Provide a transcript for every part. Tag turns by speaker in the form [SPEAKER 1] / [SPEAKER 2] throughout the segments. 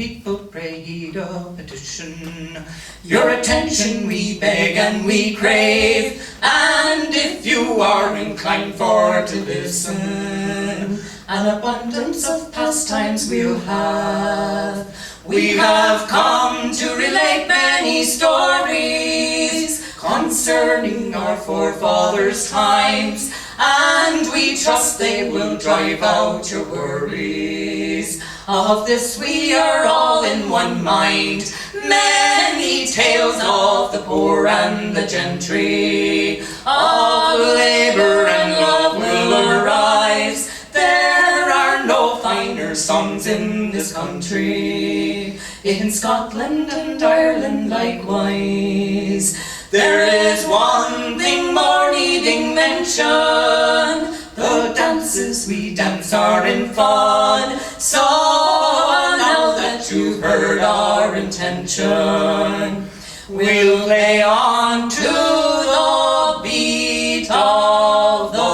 [SPEAKER 1] people prayed a petition. Your attention we beg and we crave, and if you are inclined for to listen, an abundance of pastimes we'll have. We have come to relate many stories concerning our forefathers' times, and we trust they will drive out your worries. Of this we are all in one mind. Many tales of the poor and the gentry, of labour and love will arise. There are no finer songs in this country, in Scotland and Ireland likewise. There is one thing more needing mention, the dances we dance are in fun. So now that you've heard our intention, we'll play on to the beat of the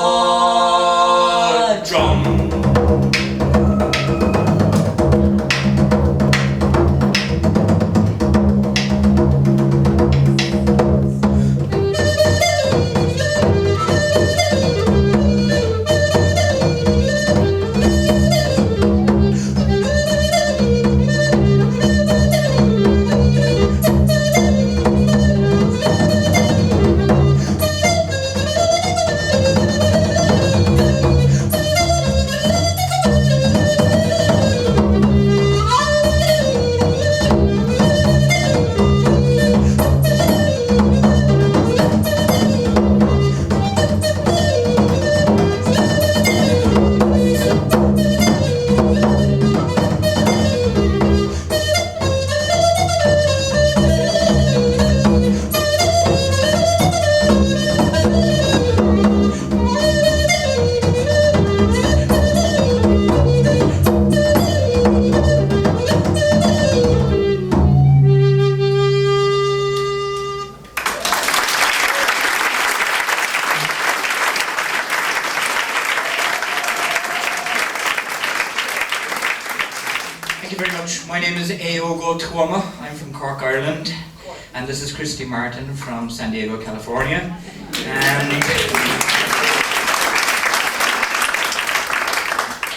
[SPEAKER 1] drum. Thank you very much. My name is Aogo Tuama. I'm from Cork, Ireland. And this is Christy Martin from San Diego, California. And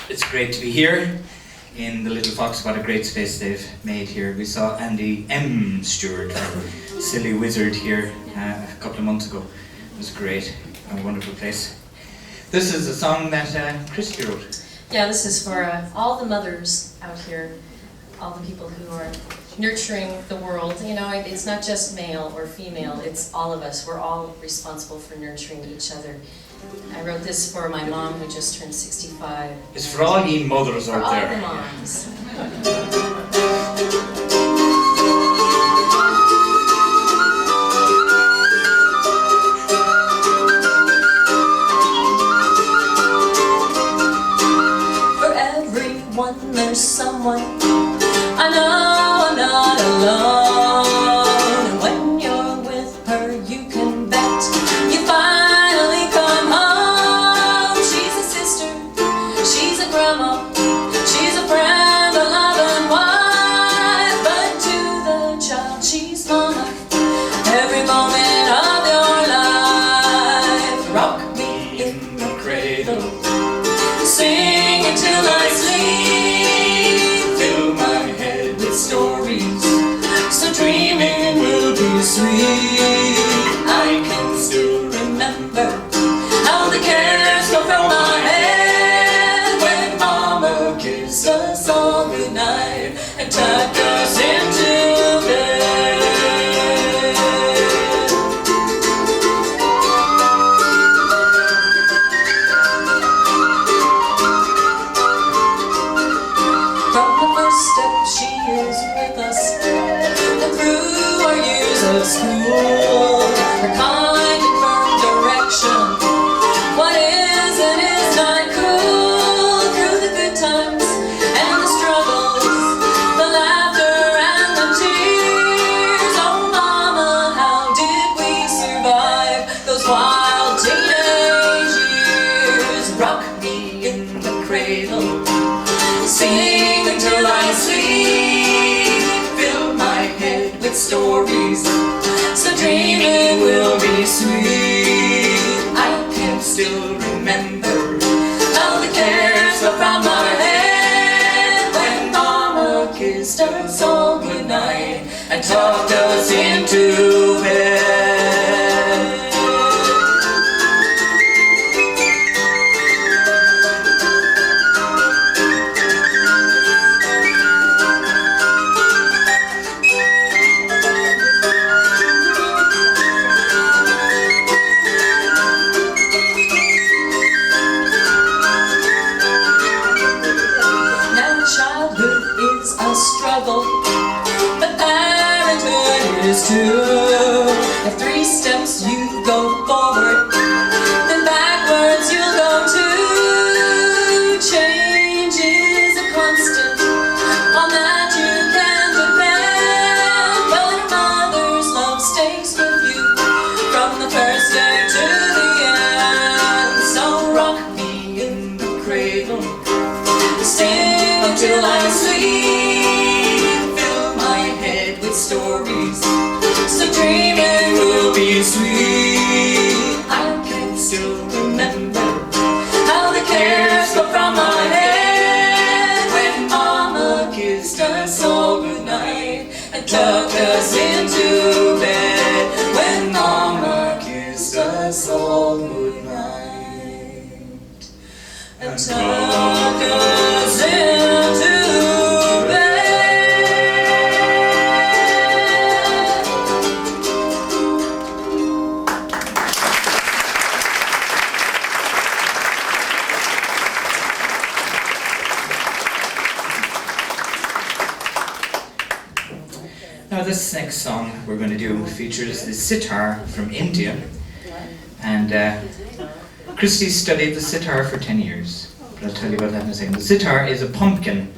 [SPEAKER 1] it's great to be here in the Little Fox. What a great space they've made here. We saw Andy M. Stewart from Silly Wizard here a couple of months ago. It was great. A wonderful place. This is a song that Christy wrote.
[SPEAKER 2] Yeah, this is for all the mothers out here, all the people who are nurturing the world. You know, it's not just male or female, it's all of us. We're all responsible for nurturing each other. I wrote this for my mom who just turned 65.
[SPEAKER 1] It's for all ye mothers out there.
[SPEAKER 2] For all the moms. There's someone I know I'm not alone, and when you're with her you can bet you finally come home. She's a sister, she's a grandma, she's a friend, a loving wife, but to the child she's mama every moment of your life. Rock me in the cradle, sing until I sleep, stories, so dreaming will be sweet. I can still remember how the cares go from my head when Mama kissed us all goodnight and tucked us into bed. From the first step she is with us, and through our years of school, her kind and firm direction, what is and is not cool. Through the good times and the struggles, the laughter and the tears, oh Mama, how did we survive those wild teenage years? Rock me in the cradle, sing until I sleep.
[SPEAKER 1] still remember how the cares fell from my head when Mama kissed us all goodnight and tucked us into bed.
[SPEAKER 2] But parenthood is too. If 3 steps you go forward, then backwards you'll go too. Change is a constant, on that you can depend. But a mother's love stays with you from the first day to the end. So rock me in the cradle, sing until I sleep. Stories, so dreaming will be sweet. I can still remember how the cares fell from my head when Mama kissed us all goodnight and tucked us into bed. When Mama kissed us all goodnight and tucked us into bed.
[SPEAKER 1] Now this next song we're going to do features the sitar from India, and Christy studied the sitar for 10 years, but I'll tell you about that in a second. The sitar is a pumpkin,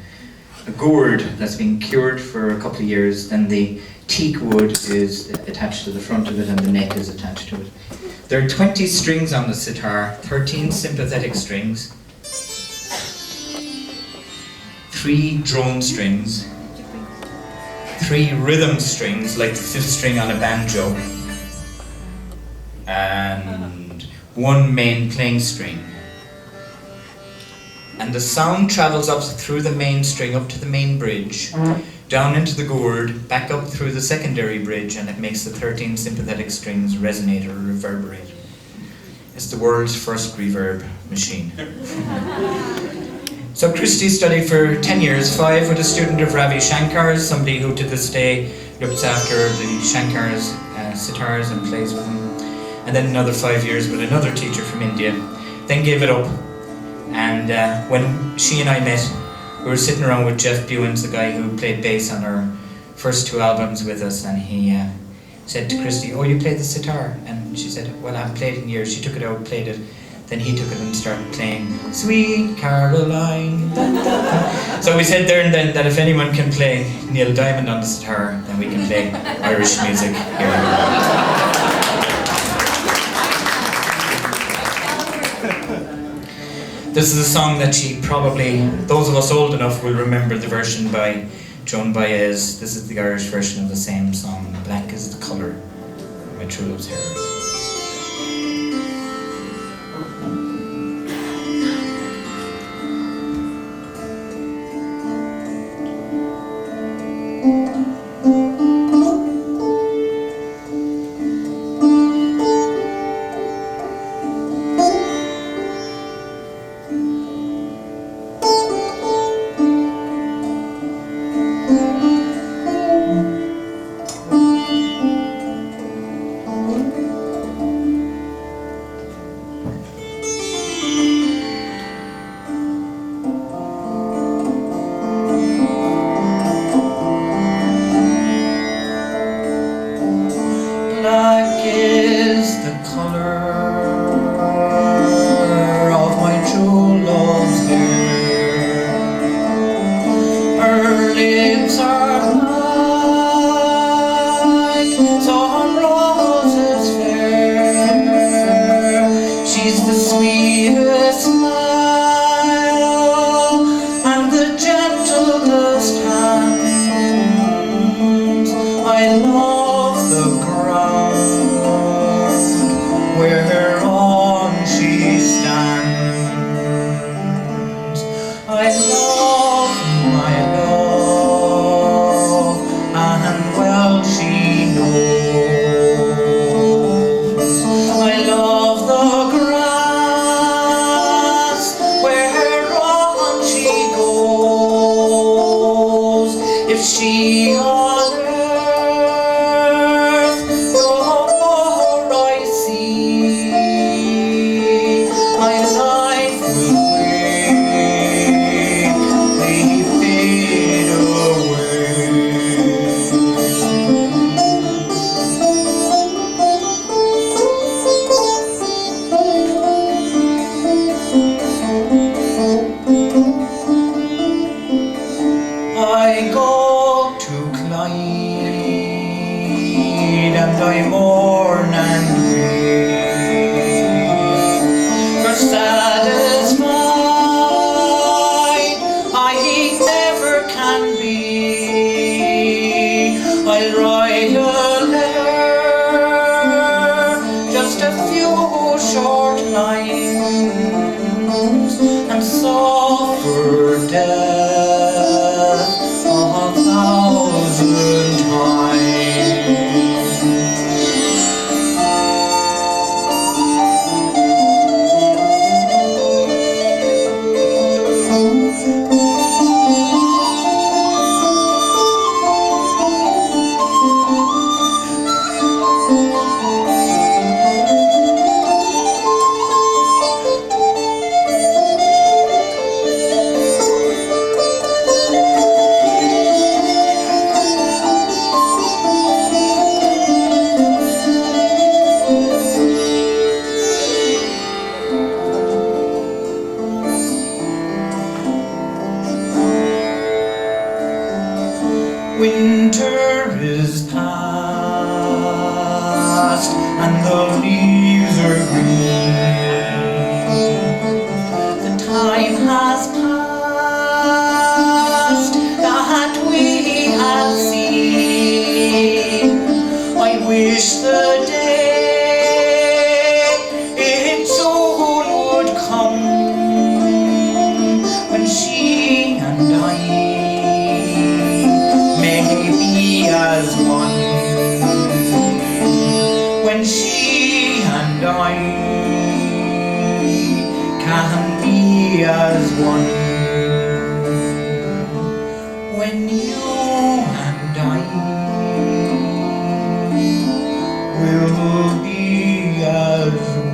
[SPEAKER 1] a gourd that's been cured for a couple of years, then the teak wood is attached to the front of it and the neck is attached to it. There are 20 strings on the sitar, 13 sympathetic strings, 3 drone strings, 3 rhythm strings, like the 5th string on a banjo, and 1 main playing string. And the sound travels up through the main string, up to the main bridge, down into the gourd, back up through the secondary bridge, and it makes the 13 sympathetic strings resonate or reverberate. It's the world's first reverb machine. So Christy studied for 10 years, 5 with a student of Ravi Shankar's, somebody who to this day looks after the Shankar's sitars and plays with them. And then another 5 years with another teacher from India. Then gave it up. And when she and I met, we were sitting around with Jeff Bewins, the guy who played bass on our first 2 albums with us, and he said to Christy, "Oh, you play the sitar?" And she said, "Well, I haven't played it in years." She took it out, played it. Then he took it and started playing Sweet Caroline. So we said there and then that if anyone can play Neil Diamond on the sitar, then we can play Irish music here. This is a song that she probably, those of us old enough will remember the version by Joan Baez. This is the Irish version of the same song, Black is the Colour of My True Love's Hair. Black is the colour of my true love's hair. Her lips are like sun roses fair. She's the lines and suffer death 1,000 times. Winter is past and the leaves are green. The time has passed that we have seen. I wish the day it soon would come when she and I as one, when she and I can be as one, when you and I will be as one.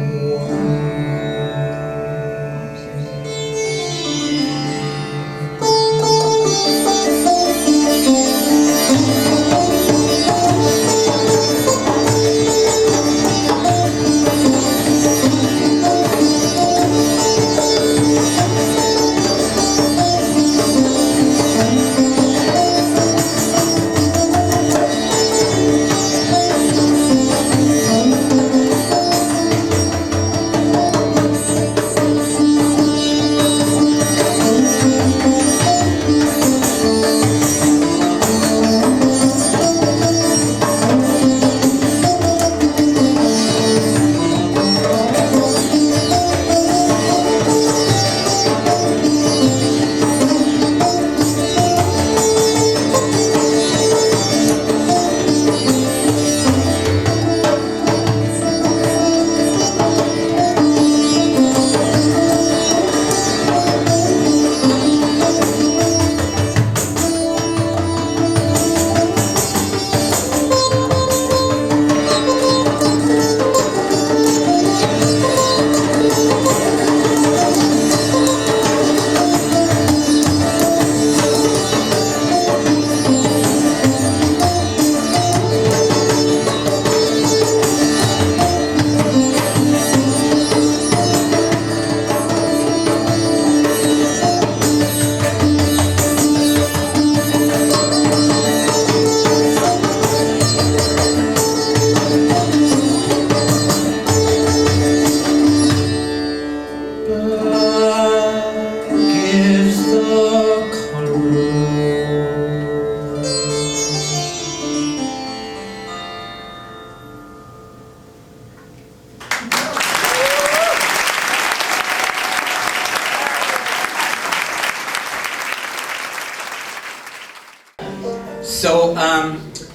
[SPEAKER 1] So,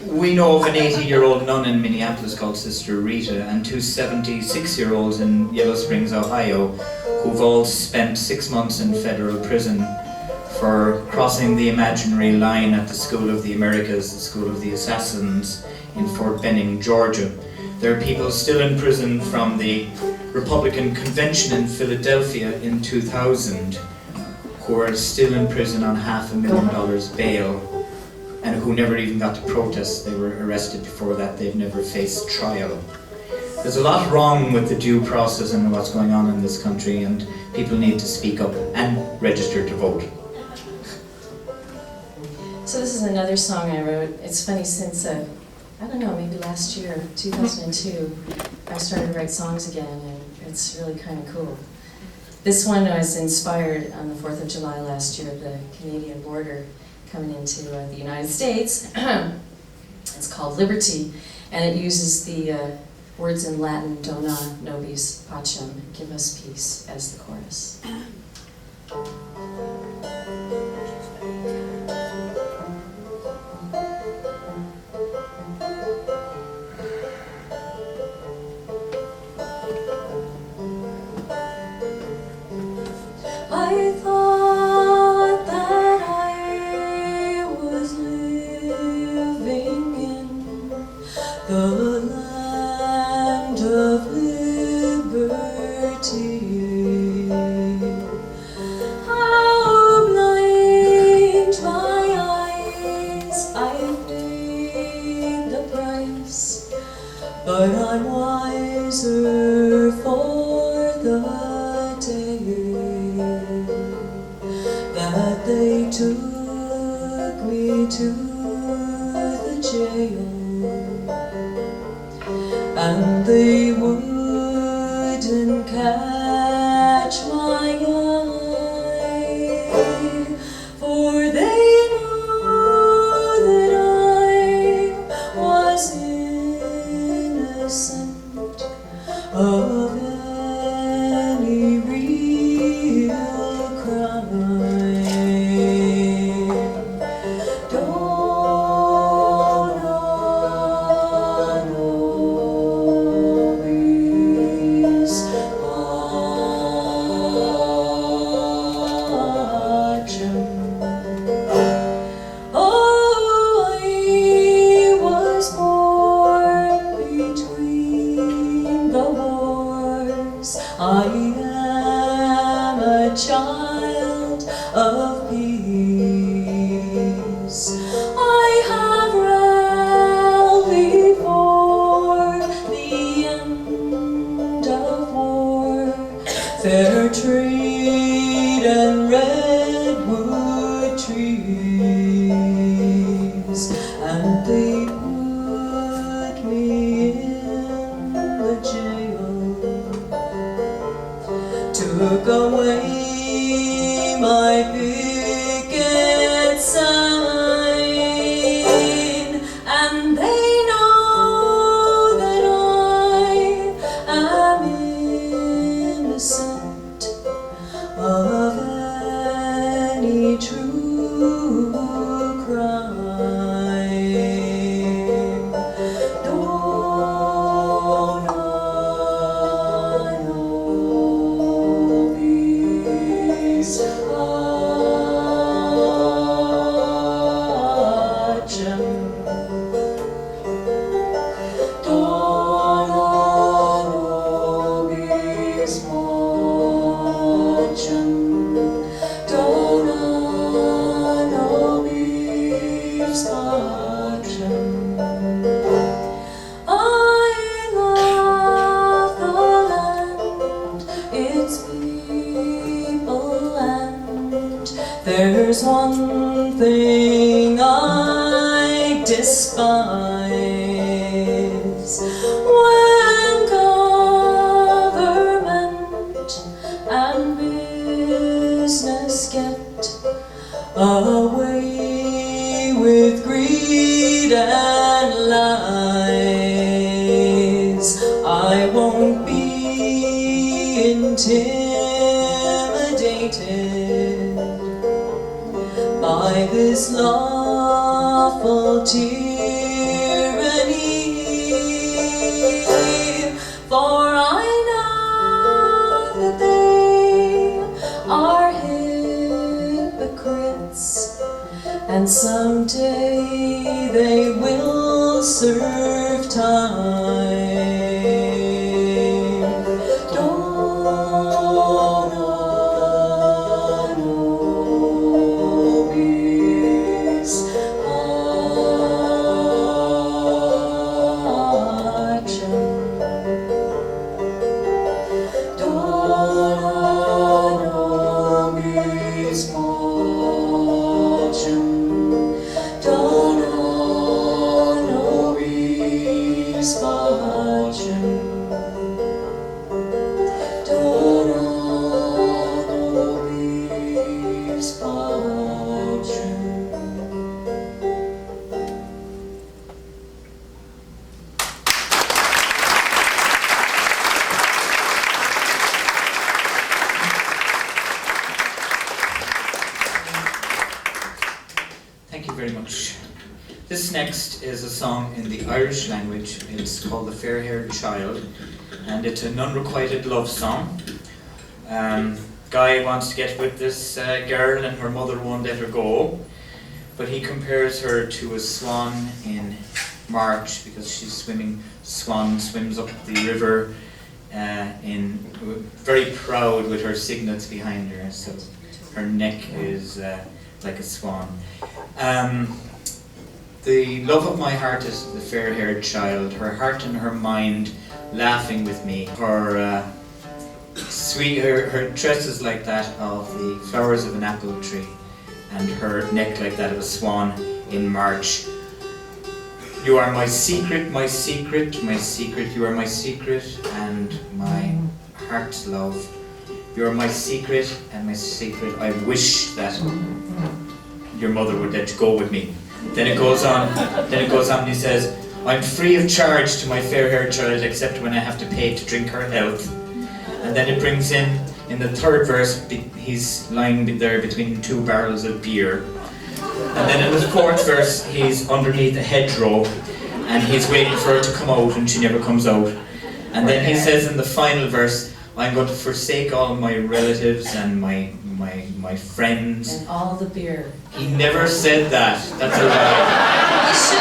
[SPEAKER 1] we know of an 80-year-old nun in Minneapolis called Sister Rita, and two 76-year-olds in Yellow Springs, Ohio, who've all spent 6 months in federal prison for crossing the imaginary line at the School of the Americas, the School of the Assassins, in Fort Benning, Georgia. There are people still in prison from the Republican Convention in Philadelphia in 2000 who are still in prison on $500,000 bail, and who never even got to protest. They were arrested before that. They've never faced trial. There's a lot wrong with the due process and what's going on in this country, and people need to speak up and register to vote.
[SPEAKER 2] So this is another song I wrote. It's funny, since, I don't know, maybe last year, 2002, I started to write songs again, and it's really kind of cool. This one was inspired on the 4th of July last year, the Canadian border coming into the United States. It's called Liberty, and it uses the Words in Latin, Dona nobis pacem, give us peace, as the chorus. I thought that I was living in the land of liberty. How blind my eyes, I've paid the price, but I'm wiser for the day that they took me to the jail, and they wouldn't catch my eye, for they knew that I was innocent of any real crime. Dona nobis pacem. Oh, I was born between the wars. I am a child of peace. I have rallied for the end of war, fair trade and redwood trees, and they put me in the jail, took away my picket sign, and they know that I am innocent of any true crime. Dona nobis pacem. Dona nobis pacem. Dona nobis pacem. I love the land, its people, and there's one thing I despise: when government and business get away with greed and lies. I won't be intimidated by this lawful tyranny, for I know that they are hypocrites, and someday they will serve time. Dona nobis pacem. Dona nobis pacem. Dona nobis
[SPEAKER 3] This next is a song in the Irish language. It's called The Fair-Haired Child, and it's an unrequited love song. Guy wants to get with this girl and her mother won't let her go, but he compares her to a swan in March because she's swimming. Swan swims up the river very proud with her cygnets behind her, so her neck is like a swan. The love of my heart is the fair-haired child, her heart and her mind laughing with me. Her dress is like that of the flowers of an apple tree, and her neck like that of a swan in March. You are my secret, my secret, my secret. You are my secret and my heart's love. You are my secret and my secret. I wish that your mother would let you go with me. Then it goes on and he says, I'm free of charge to my fair-haired child except when I have to pay to drink her health. And then it brings in the third verse, he's lying there between two barrels of beer. And then in the fourth verse, he's underneath a hedgerow and he's waiting for her to come out and she never comes out. And then he says in the final verse, I'm going to forsake all my relatives and my friends.
[SPEAKER 2] And all the beer.
[SPEAKER 3] He never said that. That's a lie.
[SPEAKER 2] You should.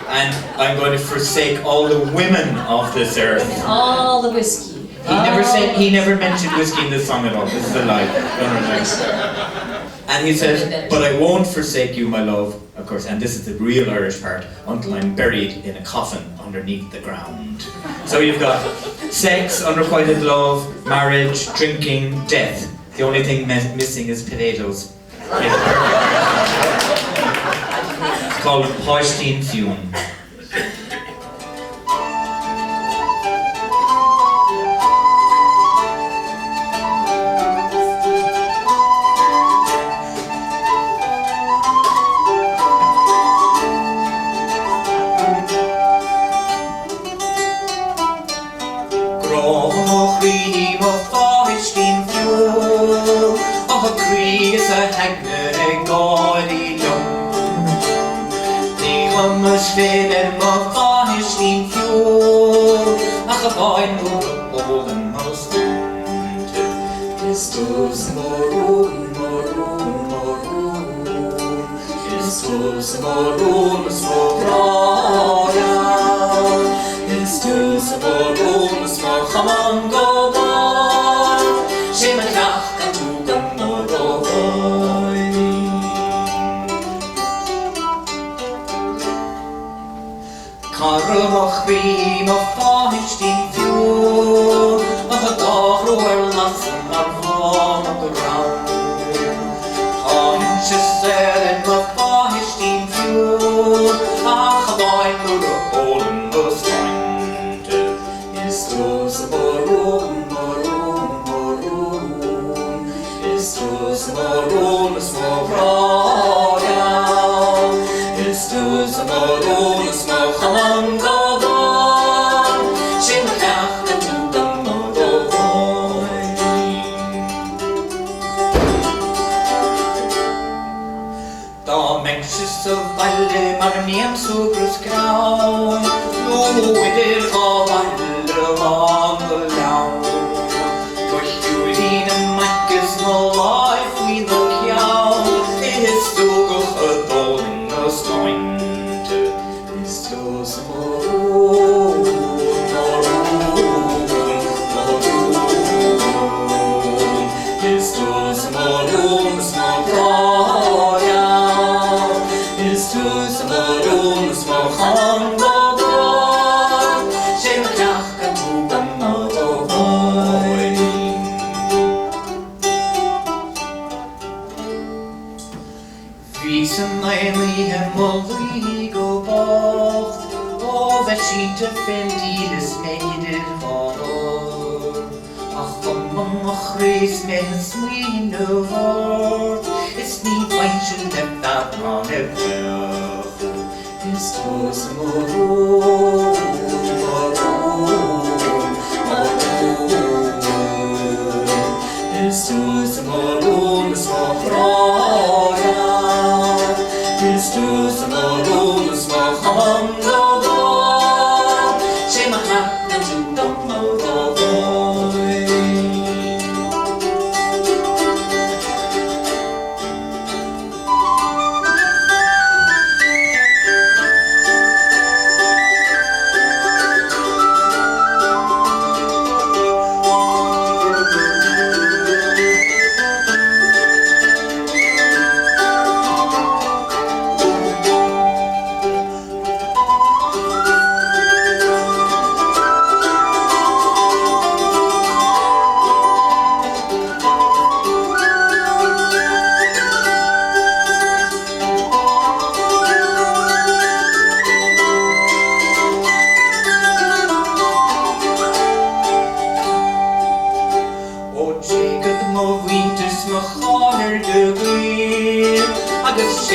[SPEAKER 3] And I'm going to forsake all the women of this earth.
[SPEAKER 2] And all the whiskey.
[SPEAKER 3] He never mentioned whiskey in this song at all. This is a lie. Don't relax. And he says, but I won't forsake you, my love, of course, and this is the real Irish part, until I'm buried in a coffin underneath the ground. So you've got sex, unrequited love, marriage, drinking, death. The only thing missing is potatoes. It's called Páistinn Fiún.
[SPEAKER 1] Christus morum, morum, morum. Christus morum, smoraya. Christus morum, smorchamangobar. Shemakach katugam morovoi. Karl mochrim of Páistinn Fiún. Ach a dachroer lassen ar bham a ground. Haintse seren of Páistinn Fiún. Ach a bhain nur a holen was find. Christus morum, morum, morum. Christus morum, smoraya. Christus morum, smorchamangobar. Shemakach katugam morovoi. Da mensjes of alle mar niem sugrus grau. Nu idir av alle vangelau. Durch julinen makkes no life we look jou. Is stoogel gedolen as nointe. Christus morum, morum, morum. Christus morum, smoraya. Christus morum, smorchamangobar. Shemakach katugam morovoi. Visen einli hemmelly go both. Oh, that she to fendides made it horror. Ach, ach, race men swing over. It's me wenchen that on it well. Christus morum, morum, morum. Christus morum, smoraya. Christus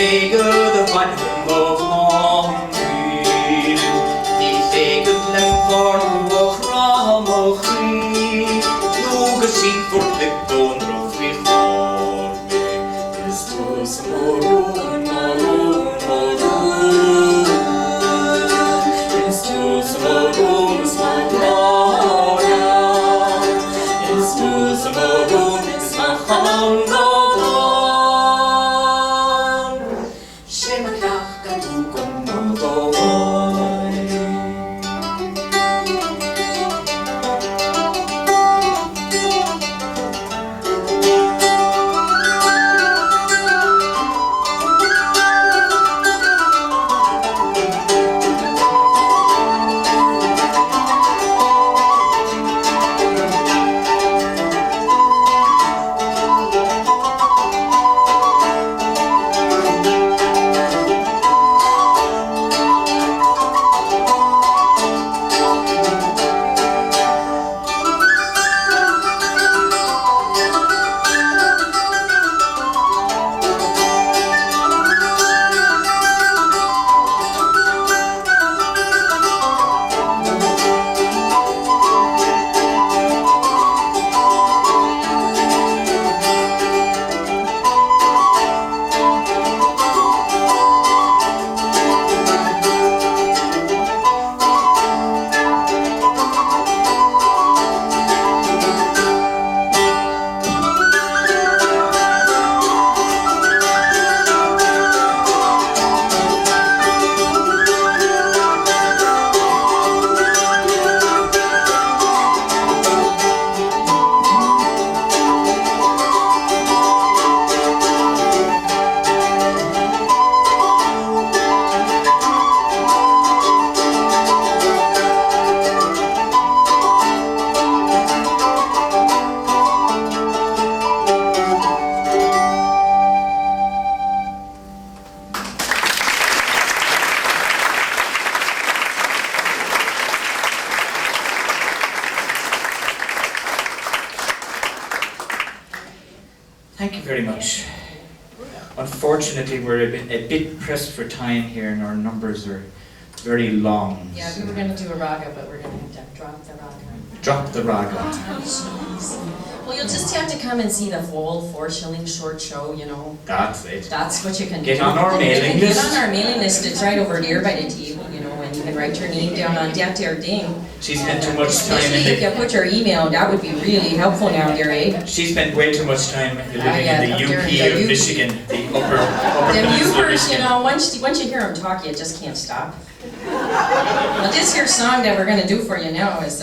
[SPEAKER 3] Sega the fine of long green. He sega them for a cram of green. Look a sheep for the bone of before me. This was maroon, maroon, maroon. This was maroon, is my gloria. This was maroon, is my hunger. Thank you very much. Unfortunately, we're a bit pressed for time here and our numbers are very long.
[SPEAKER 2] Yeah, we were going to do a raga, but we're going to have to drop the raga.
[SPEAKER 3] Drop the raga.
[SPEAKER 2] Well, you'll just have to come and see the whole 4 shilling short show, you know.
[SPEAKER 3] That's it.
[SPEAKER 2] That's what you can
[SPEAKER 3] Get
[SPEAKER 2] do.
[SPEAKER 3] on our mailing
[SPEAKER 2] Get
[SPEAKER 3] list.
[SPEAKER 2] on our mailing list. It's right over there by the table, you know, and you can write your name down on that there ding.
[SPEAKER 3] She spent too much time
[SPEAKER 2] Especially if
[SPEAKER 3] in
[SPEAKER 2] you put your email, that would be really helpful now, there, eh?
[SPEAKER 3] She spent way too much time living
[SPEAKER 2] yeah,
[SPEAKER 3] in the
[SPEAKER 2] up there
[SPEAKER 3] UP
[SPEAKER 2] in the
[SPEAKER 3] of
[SPEAKER 2] UP.
[SPEAKER 3] Michigan, the upper
[SPEAKER 2] Them
[SPEAKER 3] peninsula of
[SPEAKER 2] Ubers,
[SPEAKER 3] Michigan.
[SPEAKER 2] you know, once you hear them talk, you just can't stop. Well, this here song that we're going to do for you now is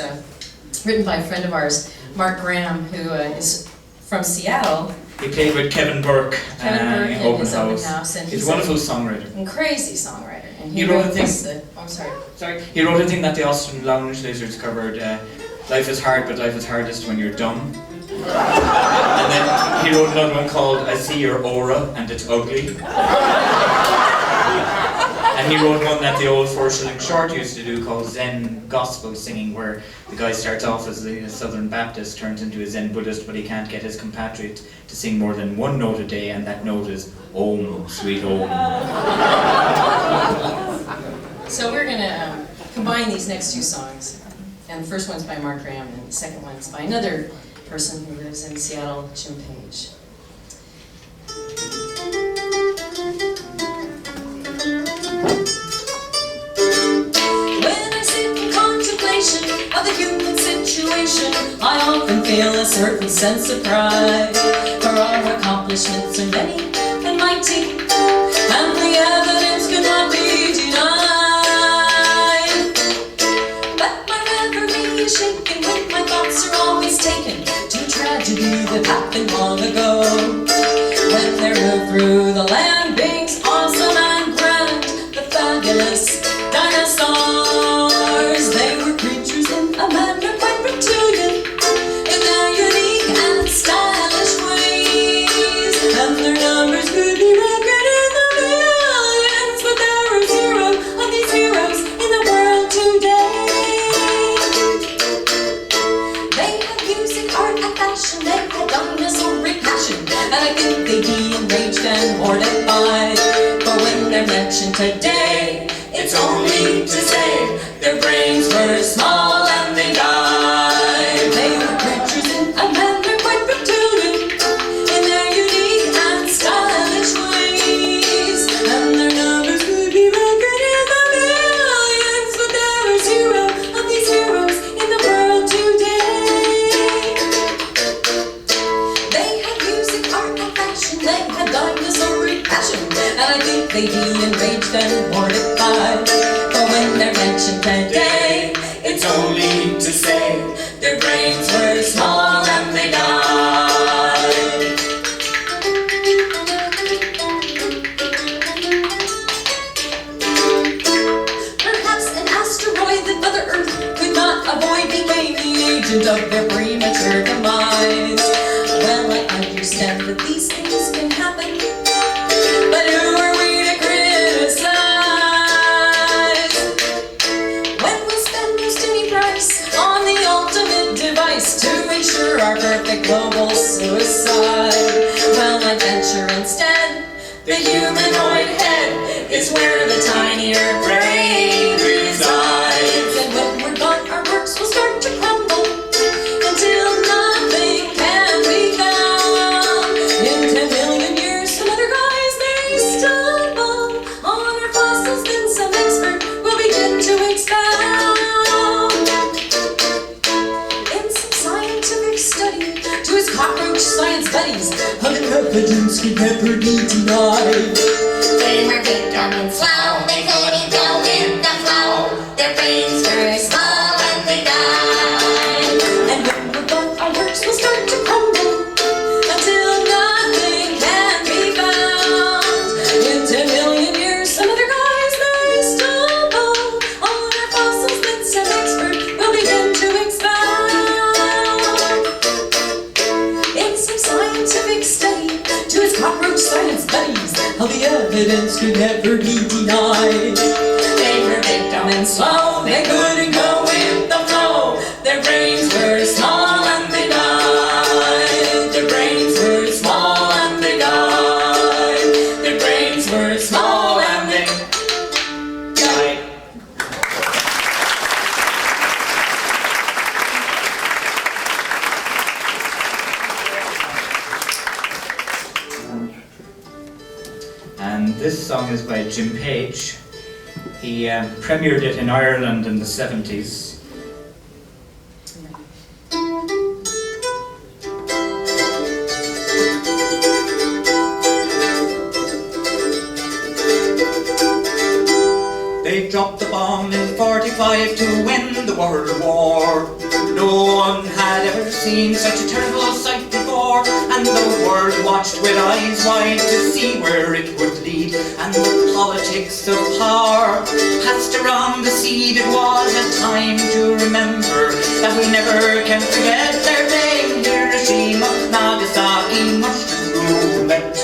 [SPEAKER 2] written by a friend of ours, Mark Graham, who is from Seattle.
[SPEAKER 3] He played with Kevin Burke,
[SPEAKER 2] Kevin Burke
[SPEAKER 3] in
[SPEAKER 2] in
[SPEAKER 3] Open
[SPEAKER 2] his Open
[SPEAKER 3] House.
[SPEAKER 2] House, and
[SPEAKER 3] He's a wonderful songwriter.
[SPEAKER 2] And crazy songwriter. And
[SPEAKER 3] He wrote a thing.
[SPEAKER 2] I'm sorry.
[SPEAKER 3] Sorry, he wrote a thing that the Austin Lounge Lizards covered. Life is hard, but life is hardest when you're dumb. And then he wrote another one called I See Your Aura and It's Ugly. And he wrote one that the old 4 shilling short used to do called Zen Gospel Singing, where the guy starts off as a Southern Baptist, turns into a Zen Buddhist, but he can't get his compatriot to sing more than 1 note a day, and that note is Om, sweet Om.
[SPEAKER 2] So we're going to combine these next 2 songs. And the first one's by Mark Graham, and the second one's by another person who lives in Seattle, Jim Page. When I sit in contemplation of the human situation, I often feel a certain sense of pride. For our accomplishments are many and mighty, and the evidence cannot be denied. But my reverie is shaken when my thoughts are always taken to tragedy that happened long ago. When they rode through the land, beings awesome and grand, the fabulous dinosaurs. They were creatures in a manner quite reptilian, in their unique and stylish ways. And their numbers could be reckoned in the millions, but there are 0 of these heroes in the world today. They have music, art, and fashion. They had dinosauric passion, and I think they'd be enraged and mortified mentioned today. It's only to say their brains were small and they died. They were creatures in a manner quite peculiar in their unique and stylish ways, and their numbers could be reckoned in the millions, but there was zero of these heroes in the world today. They had music, art, and fashion. They had dinosauric passion, and I think they'd be enraged and mortified. But when they're mentioned today,
[SPEAKER 1] It's only to say their brains were small and they died.
[SPEAKER 2] perhaps an asteroid that Mother Earth could not avoid became the agent of their premature demise. Well, I understand that these things can happen, but who are we to criticize? When we spend most any price on the ultimate device to ensure our perfect global suicide, well, I venture instead the humanoid head is where the tinier brain resides. And when we're gone, our works will start to crumble until nothing can be found. In 10 million years, some other guys may stumble on our fossils, then some expert will begin to expound. In some scientific study to his cockroach science buddies, other evidence can never be denied.
[SPEAKER 4] They were big, dumb, and slow. They couldn't go with the flow. Their brains were small and they died.
[SPEAKER 2] And when we're gone, our works will start to crumble until nothing can be found. In 10 million years, some other guys may stumble on our fossils, then some expert will begin to expound. In some scientific study to his cockroach science buddies, how the evidence could never be denied. They were big, dumb, and slow. They couldn't go with the flow. Their brains were small and they died. Their brains were small and they died. Their brains were small and they died.
[SPEAKER 3] And this song is by Jim Page. He premiered it in Ireland in the 70s.
[SPEAKER 1] They dropped the bomb in 45 to win the World War. No one had ever seen such a terrible sight before, and the world watched with eyes wide to see where it would lead. And the politics of power passed around the seed. It was a time to remember that we never can forget. Their day in Hiroshima, Nagasaki, much too late.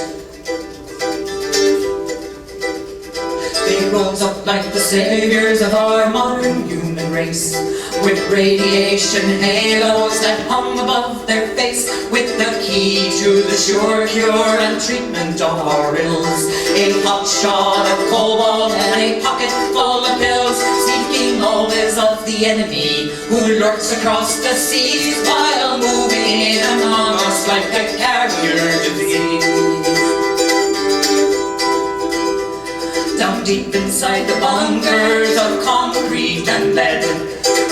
[SPEAKER 1] They rose up like the saviors of our modern human race, with radiation halos that hung above their face, with the key to the sure cure and treatment of our ills. A hot shot of cobalt and a pocket full of pills, seeking always of the enemy who lurks across the seas, while moving in among us like a carrier disease. Down deep inside the bunkers of concrete and lead,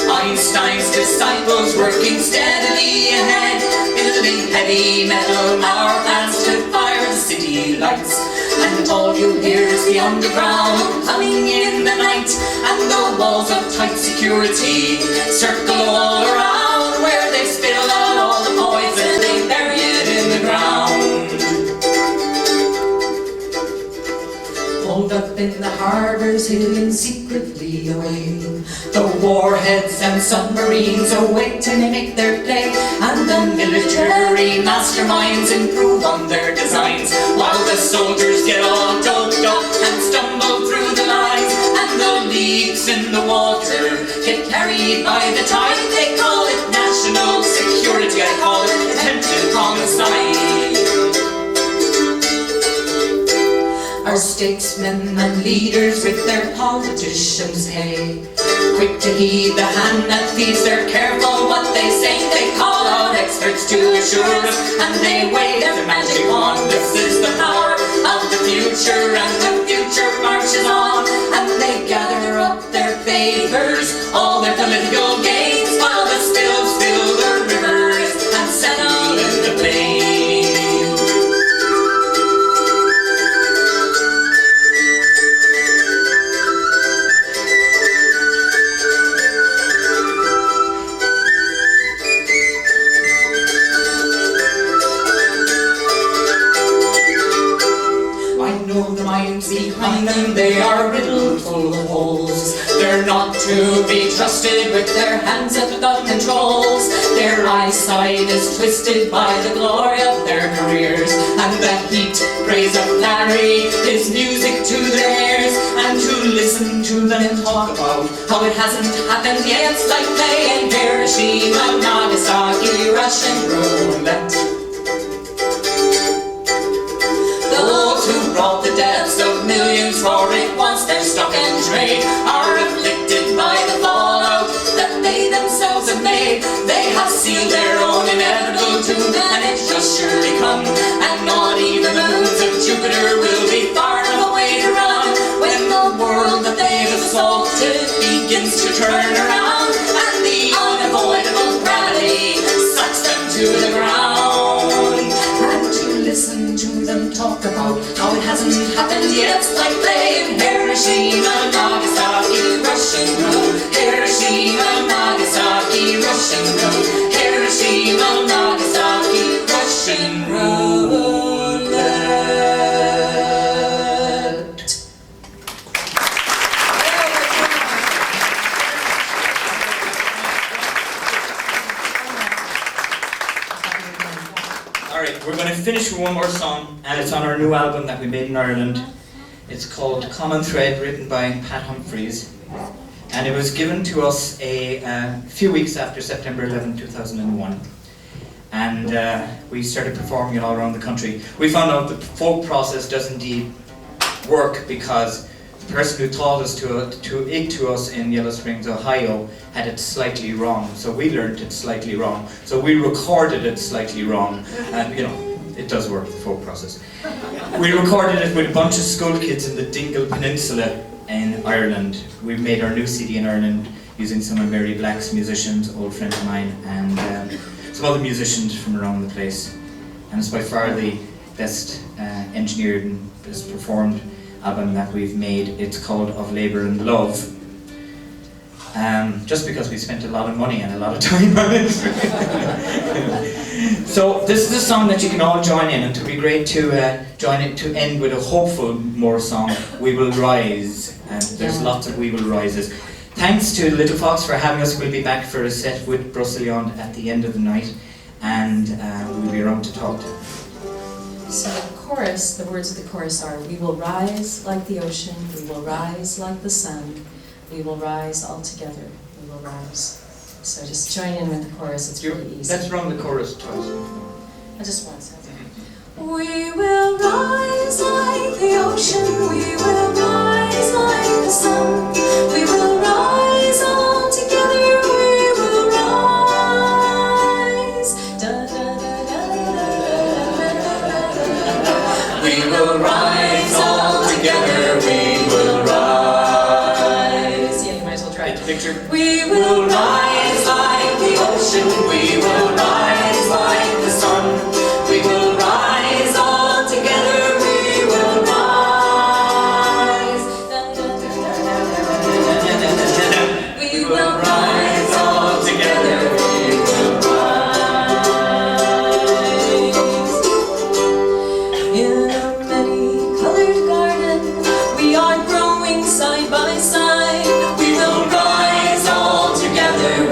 [SPEAKER 1] Einstein's disciples working steadily ahead, building heavy metal power plants to fire the city lights. And all you hear is the underground humming in the night, and the walls of tight security circle all around, where they spill out all the poison, they bury it in the ground. Hold up in the harbors, hidden secretly away, the warheads and submarines await to mimic their play, and the military masterminds improve on their designs, while the soldiers get all doped up and stumble through the lines, and the leaks in the water get carried by the tide. They call it national security, I call it attempted homicide. Our Our statesmen and leaders with their politicians' hay, quick to heed the hand that feeds, they're careful what they say. They call out experts to assure us, and they wave their magic wand. This is the power of the future, and the future marches on. And they gather up their favors, all their political gains, while the spills fill the rivers and settle in the plain. Behind them they are riddled full of holes. They're not to be trusted with their hands at the controls. Their eyesight is twisted by the glory of their careers, and the heat praise of Larry is music to their ears. And to listen to them talk about how it hasn't happened yet, it's like playing Hiroshima, Nagasaki, Russian roulette. Those who brought the deaths of millions for it once they're stuck in trade are afflicted by the fallout that they themselves have made. They have sealed their own inevitable doom, and it shall surely come. And not even the moons of Jupiter will be far enough away to run when the world that they've assaulted begins to turn around, and the unavoidable gravity sucks them to the ground. And to listen to them talk about how it hasn't happened yet, it's like playing Hiroshima, Nagasaki, Russian road. Hiroshima, Nagasaki, Russian road. Hiroshima, Nagasaki, Russian roulette.
[SPEAKER 3] Alright, we're going to finish with one more song, and it's on our new album that we made in Ireland. It's called Common Thread, written by Pat Humphreys, and it was given to us a few weeks after September 11, 2001. And we started performing it all around the country. We found out that the folk process does indeed work, because the person who taught us to us in Yellow Springs, Ohio, had it slightly wrong. So we learned it slightly wrong. So we recorded it slightly wrong. And it does work, the folk process. We recorded it with a bunch of school kids in the Dingle Peninsula in Ireland. We made our new CD in Ireland using some of Mary Black's musicians, old friends of mine, and some other musicians from around the place. And it's by far the best engineered and best performed album that we've made. It's called Of Labour and Love. Just because we spent a lot of money and a lot of time on it. So this is a song that you can all join in, and it would be great to join it to end with a hopeful more song, We Will Rise. And there's lots of We Will Rises. Thanks to Little Fox for having us. We'll be back for a set with Brocelion at the end of the night, and we'll be around to talk to them.
[SPEAKER 2] So the chorus, the words of the chorus are, we will rise like the ocean, we will rise like the sun, we will rise all together, we will rise. So just join in with the chorus, it's really easy.
[SPEAKER 3] Let's run the chorus twice.
[SPEAKER 2] I just want to say we will rise like the ocean, we will rise like the sun, we will rise all together, we will rise. Da, da, da, da, da, da, da, da, da.
[SPEAKER 1] We will rise all together, we will rise.
[SPEAKER 2] Yeah, you might as well try it.
[SPEAKER 3] Picture.
[SPEAKER 2] We
[SPEAKER 1] We'll rise like the ocean, we will rise like the sun. We will rise all together, we will rise. We will rise all together, we will rise.
[SPEAKER 2] In a many-colored garden, we are growing side by side.
[SPEAKER 1] We will rise all together,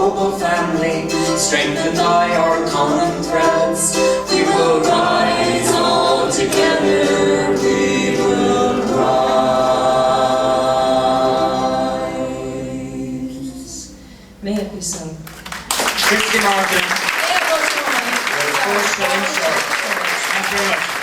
[SPEAKER 1] noble family, strengthened by our common threads. We will rise all together, we will rise.
[SPEAKER 2] May it be so.
[SPEAKER 3] Christy Martin,
[SPEAKER 2] May it go so.
[SPEAKER 3] your first show. Thank you very much.